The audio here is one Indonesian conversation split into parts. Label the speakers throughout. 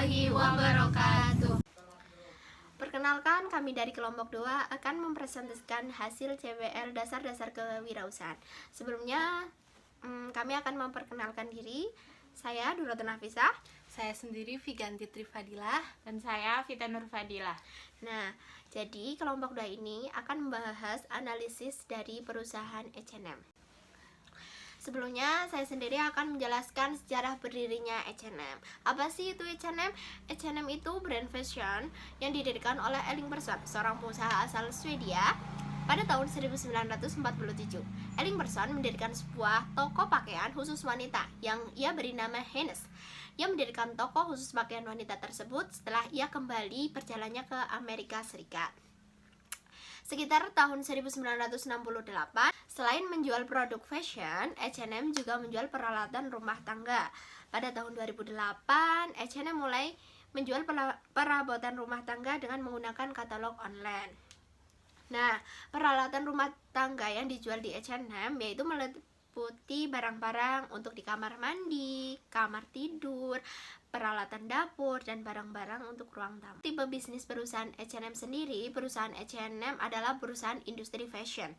Speaker 1: warahmatullahi wabarakatuh.
Speaker 2: Perkenalkan, kami dari kelompok 2 akan mempresentasikan hasil CPR dasar-dasar kewirausahaan. Sebelumnya, kami akan memperkenalkan diri. Saya Duratun Nafisah.
Speaker 1: Saya sendiri Viganti Trifadilah.
Speaker 3: Dan saya Vita Nurfadilah.
Speaker 2: Nah, jadi kelompok 2 ini akan membahas analisis dari perusahaan H&M. Sebelumnya, saya sendiri akan menjelaskan sejarah berdirinya H&M. Apa sih itu H&M? H&M itu brand fashion yang didirikan oleh Ellingberson, seorang pengusaha asal Swedia, pada tahun 1947. Ellingberson mendirikan sebuah toko pakaian khusus wanita yang ia beri nama Hanes. Ia mendirikan toko khusus pakaian wanita tersebut setelah ia kembali perjalanannya ke Amerika Serikat. Sekitar tahun 1968, selain menjual produk fashion, H&M juga menjual peralatan rumah tangga. Pada tahun 2008, H&M mulai menjual perabotan rumah tangga dengan menggunakan katalog online. Nah, peralatan rumah tangga yang dijual di H&M yaitu meliputi barang-barang untuk di kamar mandi, kamar tidur, peralatan dapur, dan barang-barang untuk ruang tamu. Tipe bisnis perusahaan H&M sendiri, perusahaan H&M adalah perusahaan industri fashion.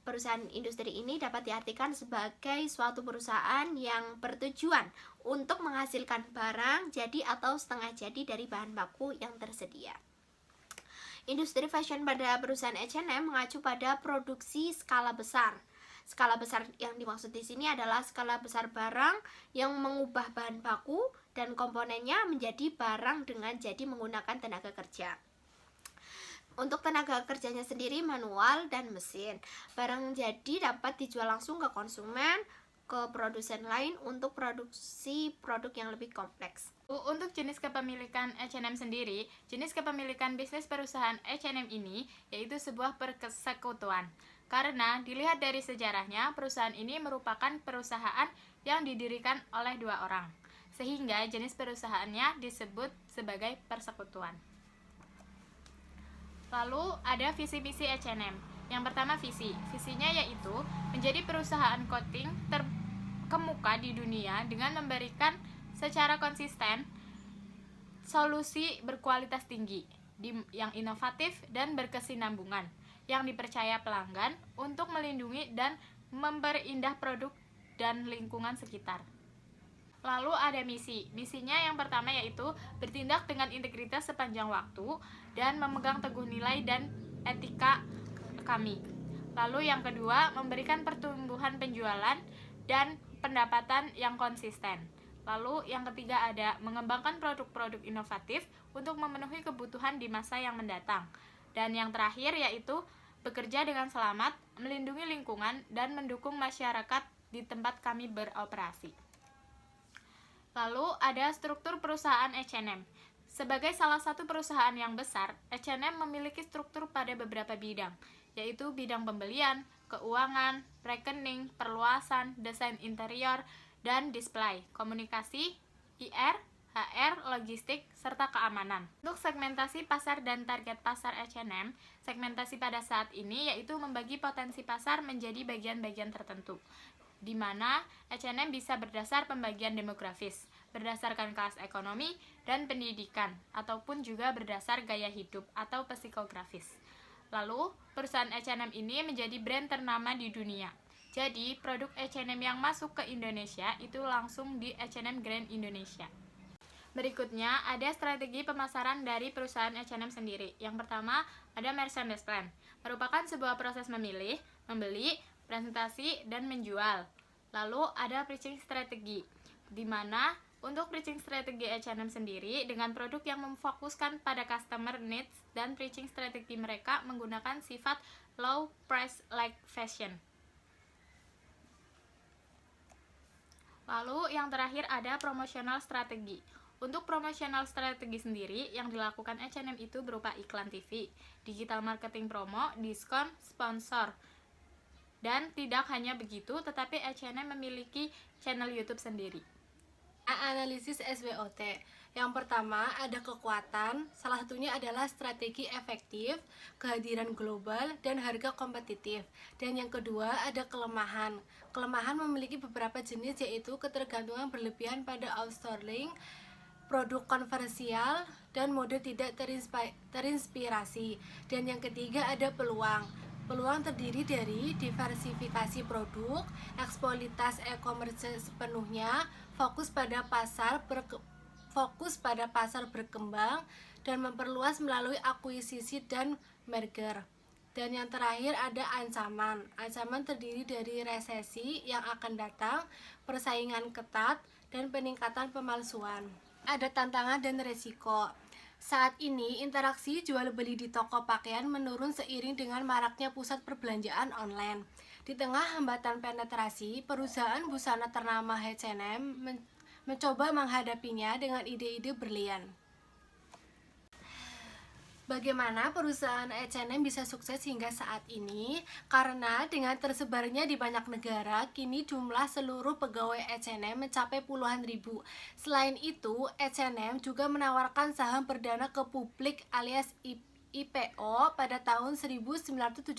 Speaker 2: Perusahaan industri ini dapat diartikan sebagai suatu perusahaan yang bertujuan untuk menghasilkan barang jadi atau setengah jadi dari bahan baku yang tersedia. Industri fashion pada perusahaan H&M mengacu pada produksi skala besar. Skala besar yang dimaksud di sini adalah skala besar barang yang mengubah bahan baku dan komponennya menjadi barang dengan jadi menggunakan tenaga kerja. Untuk tenaga kerjanya sendiri manual dan mesin. Barang jadi dapat dijual langsung ke konsumen, ke produsen lain untuk produksi produk yang lebih kompleks.
Speaker 3: Untuk jenis kepemilikan H&M sendiri, jenis kepemilikan bisnis perusahaan H&M ini yaitu sebuah persekutuan. Karena dilihat dari sejarahnya, perusahaan ini merupakan perusahaan yang didirikan oleh 2 orang, sehingga jenis perusahaannya disebut sebagai persekutuan. Lalu ada visi-misi H&M. Yang pertama visinya yaitu menjadi perusahaan clothing terkemuka di dunia dengan memberikan secara konsisten solusi berkualitas tinggi, yang inovatif dan berkesinambungan, yang dipercaya pelanggan untuk melindungi dan memperindah produk dan lingkungan sekitar. Lalu ada misinya yang pertama yaitu bertindak dengan integritas sepanjang waktu dan memegang teguh nilai dan etika kami. Lalu yang kedua, memberikan pertumbuhan penjualan dan pendapatan yang konsisten. Lalu yang ketiga ada mengembangkan produk-produk inovatif untuk memenuhi kebutuhan di masa yang mendatang. Dan yang terakhir yaitu bekerja dengan selamat, melindungi lingkungan, dan mendukung masyarakat di tempat kami beroperasi. Lalu ada struktur perusahaan H&M. Sebagai salah satu perusahaan yang besar, H&M memiliki struktur pada beberapa bidang, yaitu bidang pembelian, keuangan, rekening, perluasan, desain interior, dan display, komunikasi, IR, HR, logistik, serta keamanan. Untuk segmentasi pasar dan target pasar H&M, segmentasi pada saat ini yaitu membagi potensi pasar menjadi bagian-bagian tertentu, di mana H&M bisa berdasar pembagian demografis, berdasarkan kelas ekonomi dan pendidikan, ataupun juga berdasar gaya hidup atau psikografis. Lalu, perusahaan H&M ini menjadi brand ternama di dunia. Jadi, produk H&M yang masuk ke Indonesia itu langsung di H&M Grand Indonesia. Berikutnya, ada strategi pemasaran dari perusahaan H&M sendiri. Yang pertama, ada merchandise plan, merupakan sebuah proses memilih, membeli, presentasi, dan menjual. Lalu, ada pricing strategi, di mana untuk pricing strategi H&M sendiri dengan produk yang memfokuskan pada customer needs dan pricing strategi mereka menggunakan sifat low price like fashion. Lalu yang terakhir ada promotional strategi. Untuk promotional strategi sendiri yang dilakukan H&M itu berupa iklan TV, digital marketing promo, diskon, sponsor. Dan tidak hanya begitu, tetapi H&M memiliki channel YouTube sendiri.
Speaker 1: Analisis SWOT. Yang pertama ada kekuatan, salah satunya adalah strategi efektif, kehadiran global, dan harga kompetitif. Dan yang kedua ada kelemahan. Kelemahan memiliki beberapa jenis yaitu ketergantungan berlebihan pada outsourcing, produk kontroversial, dan mode tidak terinspirasi. Dan yang ketiga ada peluang. Peluang terdiri dari diversifikasi produk, eksploitasi e-commerce sepenuhnya, fokus pada pasar berkembang, dan memperluas melalui akuisisi dan merger. Dan yang terakhir ada ancaman. Ancaman terdiri dari resesi yang akan datang, persaingan ketat, dan peningkatan pemalsuan. Ada tantangan dan resiko. Saat ini, interaksi jual beli di toko pakaian menurun seiring dengan maraknya pusat perbelanjaan online. Di tengah hambatan penetrasi, perusahaan busana ternama H&M mencoba menghadapinya dengan ide-ide brilian. Bagaimana perusahaan H&M bisa sukses hingga saat ini? Karena dengan tersebarnya di banyak negara, kini jumlah seluruh pegawai H&M mencapai puluhan ribu. Selain itu, H&M juga menawarkan saham perdana ke publik alias IPO pada tahun 1974.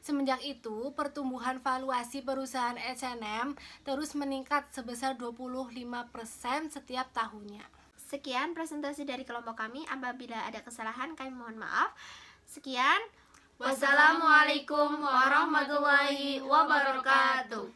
Speaker 1: Semenjak itu, pertumbuhan valuasi perusahaan H&M terus meningkat sebesar 25% setiap tahunnya.
Speaker 2: Sekian presentasi dari kelompok kami. Apabila ada kesalahan, kami mohon maaf. Sekian. Wassalamualaikum warahmatullahi wabarakatuh.